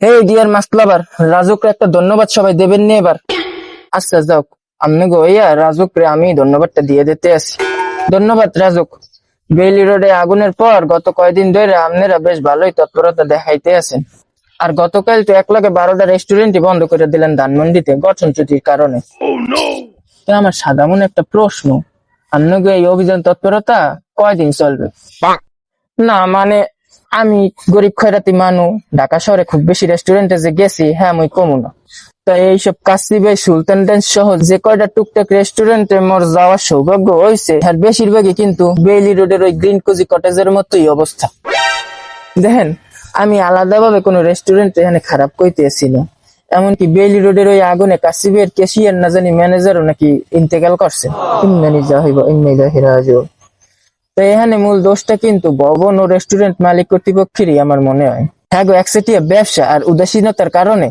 হে deer mask লাভার, রাজুকে একটা ধন্যবাদ সবাই দেবেন নি এবার। আচ্ছা যাও, আমনে গো ইয়া রাজুক রে আমি ধন্যবাদটা দিয়ে দিতে আছি। ধন্যবাদ রাজুক। বেইলি রোডে আগুনের পর গত কয়দিন ধরে আপনারা বেশ ভালোই তৎপরতা দেখাইতে আছেন। আর গতকাল তো একলাগে 12টা রেস্টুরেন্টই বন্ধ করে দিলেন ধানমন্ডিতে গঠনচ্যুতির কারণে। তো আমার সাধারণ একটা প্রশ্ন, আপনাকে এই অভিযান তৎপরতা কয়দিন চলবে? না মানে আমি গরিব খয়রাতি মানুষ, ঢাকা শহরে খুব বেশি রেস্টুরেন্টে যে গেছি হ্যাঁ মুই কমু না। তো এইসব কাশিবাই সুলতানগঞ্জ সহ যে কয়টা টুকটাক রেস্টুরেন্টে মোর যাওয়ার সৌভাগ্য হয়েছে আর বেশিরভাগই কিন্তু বেইলি রোডের ওই গ্রিন কোজি কটেজের মতোই অবস্থা। দেখেন, আমি আলাদাভাবে কোনো রেস্টুরেন্ট এখানে খারাপ কইতেছি না। এমনকি বেইলি রোডের ওই আগুনে কাশিবের ক্যাশিয়ার না জানি ম্যানেজারও নাকি ইন্তেকাল করছে। ইন্না লিল্লাহি ওয়া ইন্না ইলাইহি রাজিউন। তো এখানে মূল দোষটা কিন্তু ভবন ও রেস্টুরেন্ট মালিক কর্তৃপক্ষেরই আমার মনে হয়। হ্যাঁ গো, একচেটিয়া ব্যবসা আর উদাসীনতার কারণে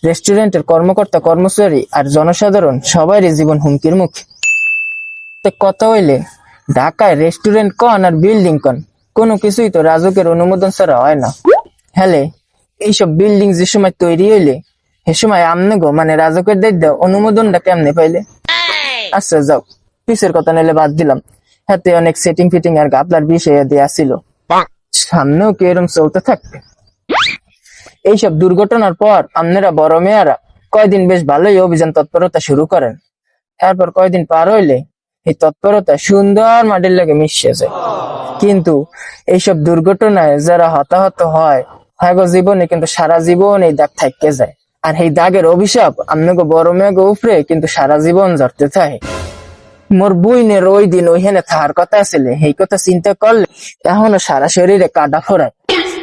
রেস্টুরেন্টের কর্মকর্তা কর্মচারী আর জনসাধারণ সবারই জীবন হুমকির মুখে। তো কথা হইলে ঢাকায় রেস্টুরেন্ট কন আর বিল্ডিং কন, কোনো কিছুই তো রাজুকের অনুমোদন ছাড়া হয় না। হ্যালে এইসব বিল্ডিং যে সময় তৈরি হইলে সে সময় আমনে গো মানে রাজুকের দায়িত্ব অনুমোদনটা কেমনে পাইলে? আচ্ছা যাও, পিসের কথা নিলে বাদ দিলাম। হাতে অনেক সেটিং ফিটিং আর গাবলার বিষয় দেয়া ছিল, সামনেও কি এরম চলতে থাকবে? এইসব দুর্ঘটনার পর আপনারা বড় মেয়ারা কয়দিন বেশ ভালোই অভিযান তৎপরতা শুরু করেন। এরপর কয়দিন পার হইলে এই তৎপরতা সুন্দর মাটির লাগে মিশে যায়। কিন্তু এইসব দুর্ঘটনায় যারা হতাহত হয় তাগো জীবনে কিন্তু সারা জীবন এই দাগ থাকতে যায়। আর এই দাগের অভিশাপ আপনাকে বড় মেয়াগো উপরে কিন্তু সারা জীবন ঝরতে থাকে। মোর বইনের ওই দিন ওইখানে থাকার কথা ছিল, এই কথা চিন্তা করলে এখনো সারা শরীরে কাটা ফোরায়।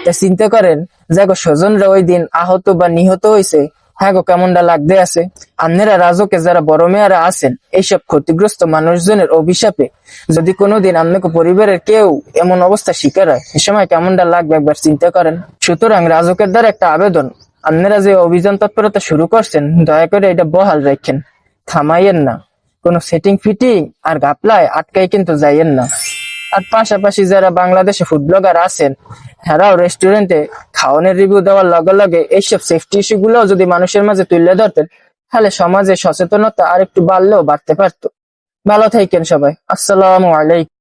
তা চিন্তা করেন, যাগো স্বজনরা ওই দিন আহত বা নিহত হয়েছে, হ্যাঁ গো কেমনটা লাগতে আছে। আপনারা রাজকে যারা বড় মেয়ারা আছেন, এইসব ক্ষতিগ্রস্ত মানুষজনের অভিশাপে যদি কোনোদিন আপনাকে পরিবারের কেউ এমন অবস্থা শিকার হয়, সে সময় কেমনটা লাগবে একবার চিন্তা করেন। সুতরাং রাজকের দ্বারা একটা আবেদন, আপনারা যে অভিযান তৎপরতা শুরু করছেন দয়া করে এটা বহাল রাখেন, থামাইয়েন না। কোনো সেটিং ফিটিং আর গাপলায় আটকাই কিন্তু যাইয়েন না। আর পাশাপাশি যারা বাংলাদেশে ফুড ব্লগার আছেন, হেরাও রেস্টুরেন্টে খাওয়ানোর রিভিউ দেওয়ার লগে লগে এইসব সেফটি ইস্যু গুলো যদি মানুষের মাঝে তুলে ধরতেন, তাহলে সমাজে সচেতনতা আর একটু বাড়লেও বাড়তে পারতো। ভালো থাকেন সবাই, আসসালামু আলাইকুম।